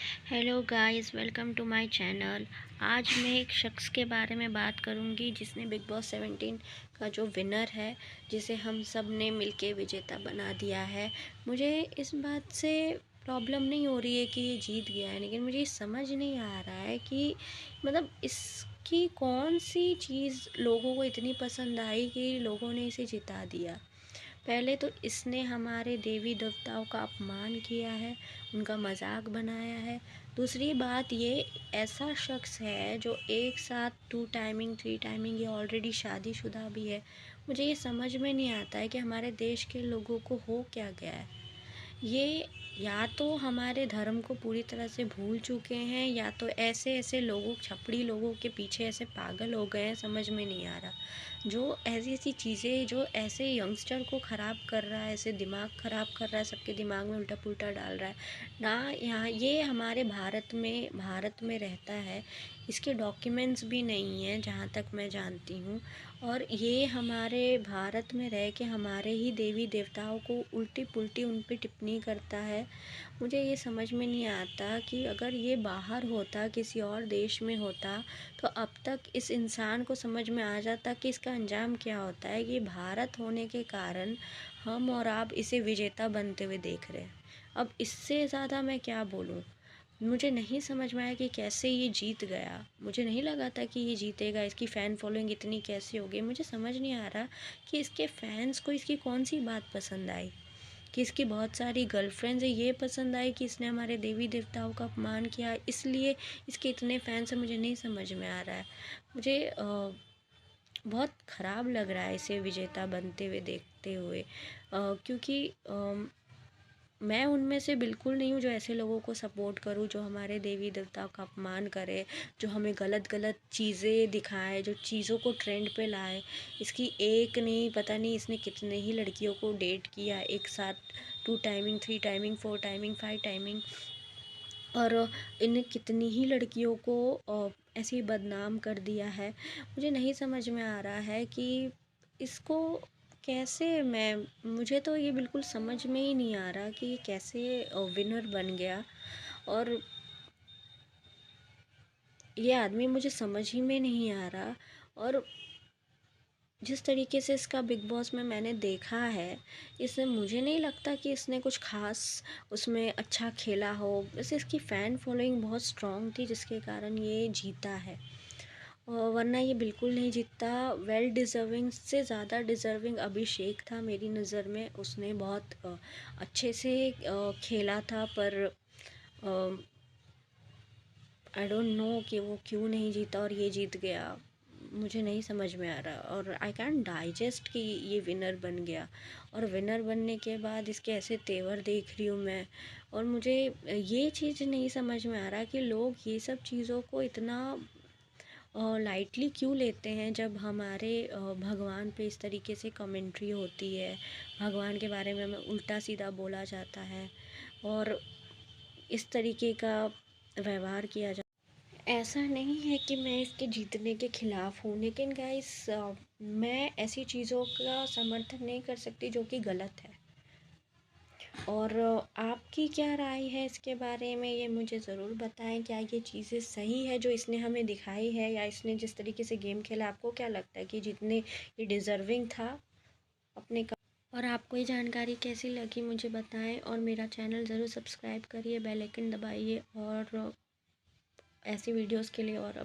Hello guys, welcome to my channel. आज मैं एक शख्स के बारे में बात करूंगी जिसने बिग बॉस 17 का जो विनर है, जिसे हम सब ने मिलके विजेता बना दिया है। मुझे इस बात से प्रॉब्लम नहीं हो रही है कि ये जीत गया है, लेकिन मुझे ये समझ नहीं आ रहा है कि मतलब इसकी कौन सी चीज़ लोगों को इतनी पसंद आई कि लोगों ने इसे जिता दिया। पहले तो इसने हमारे देवी देवताओं का अपमान किया है, उनका मजाक बनाया है। दूसरी बात, ये ऐसा शख्स है जो एक साथ 2 टाइमिंग 3 टाइमिंग, ये ऑलरेडी शादीशुदा भी है। मुझे ये समझ में नहीं आता है कि हमारे देश के लोगों को हो क्या गया है। ये या तो हमारे धर्म को पूरी तरह से भूल चुके हैं, या तो ऐसे ऐसे लोगों, छपड़ी लोगों के पीछे ऐसे पागल हो गए हैं, समझ में नहीं आ रहा। जो ऐसी ऐसी चीज़ें, जो ऐसे यंगस्टर को ख़राब कर रहा है, ऐसे दिमाग ख़राब कर रहा है, सबके दिमाग में उल्टा पुल्टा डाल रहा है ना। यहाँ ये हमारे भारत में रहता है, इसके डॉक्यूमेंट्स भी नहीं हैं जहाँ तक मैं जानती हूँ। और ये हमारे भारत में रह के हमारे ही देवी देवताओं को उल्टी पुल्टी उन पे टिप्पणी करता है। मुझे ये समझ में नहीं आता कि अगर ये बाहर होता, किसी और देश में होता, तो अब तक इस इंसान को समझ में आ जाता कि इसका अंजाम क्या होता है। कि भारत होने के कारण हम और आप इसे विजेता बनते हुए देख रहे हैं। अब इससे ज़्यादा मैं क्या बोलूँ। मुझे नहीं समझ में आया कि कैसे ये जीत गया। मुझे नहीं लगा था कि ये जीतेगा। इसकी फ़ैन फॉलोइंग इतनी कैसे हो गई, मुझे समझ नहीं आ रहा कि इसके फैंस को इसकी कौन सी बात पसंद आई। कि इसकी बहुत सारी गर्लफ्रेंड्स है, ये पसंद आई कि इसने हमारे देवी देवताओं का अपमान किया, इसलिए इसके इतने फैंस हैं। मुझे नहीं समझ में आ रहा है। मुझे बहुत ख़राब लग रहा है इसे विजेता बनते हुए देखते हुए। क्योंकि मैं उनमें से बिल्कुल नहीं हूँ जो ऐसे लोगों को सपोर्ट करूँ जो हमारे देवी देवताओं का अपमान करे, जो हमें गलत गलत चीज़ें दिखाए, जो चीज़ों को ट्रेंड पे लाए। इसकी एक नहीं, पता नहीं इसने कितने ही लड़कियों को डेट किया एक साथ, 2 टाइमिंग 3 टाइमिंग 4 टाइमिंग 5 टाइमिंग। और इन्हें कितनी ही लड़कियों को ऐसे ही बदनाम कर दिया है। मुझे नहीं समझ में आ रहा है कि इसको कैसे मैं, मुझे तो ये बिल्कुल समझ में ही नहीं आ रहा कि ये कैसे विनर बन गया। और ये आदमी मुझे समझ ही में नहीं आ रहा। और जिस तरीके से इसका बिग बॉस में मैंने देखा है, इसमें मुझे नहीं लगता कि इसने कुछ ख़ास उसमें अच्छा खेला हो। वैसे इसकी फ़ैन फॉलोइंग बहुत स्ट्रॉन्ग थी, जिसके कारण ये जीता है। वरना ये बिल्कुल नहीं जीतता। वेल डिज़र्विंग से ज़्यादा डिज़र्विंग अभिषेक था मेरी नज़र में। उसने बहुत अच्छे से खेला था, पर आई डोंट नो कि वो क्यों नहीं जीता और ये जीत गया। मुझे नहीं समझ में आ रहा, और आई कैन डाइजेस्ट कि ये विनर बन गया। और विनर बनने के बाद इसके ऐसे तेवर देख रही हूँ मैं। और मुझे ये चीज़ नहीं समझ में आ रहा कि लोग ये सब चीज़ों को इतना लाइटली क्यों लेते हैं, जब हमारे भगवान पे इस तरीके से कमेंट्री होती है, भगवान के बारे में हमें उल्टा सीधा बोला जाता है, और इस तरीके का व्यवहार किया जाता। ऐसा नहीं है कि मैं इसके जीतने के खिलाफ़ हूँ, लेकिन गाइस मैं ऐसी चीज़ों का समर्थन नहीं कर सकती जो कि गलत है। और आपकी क्या राय है इसके बारे में, ये मुझे ज़रूर बताएं। क्या ये चीज़ें सही है जो इसने हमें दिखाई है, या इसने जिस तरीके से गेम खेला, आपको क्या लगता है कि जितने ये डिज़र्विंग था अपने का। और आपको ये जानकारी कैसी लगी मुझे बताएं, और मेरा चैनल ज़रूर सब्सक्राइब करिए, बेल आइकन दबाइए, और ऐसी वीडियोस के लिए और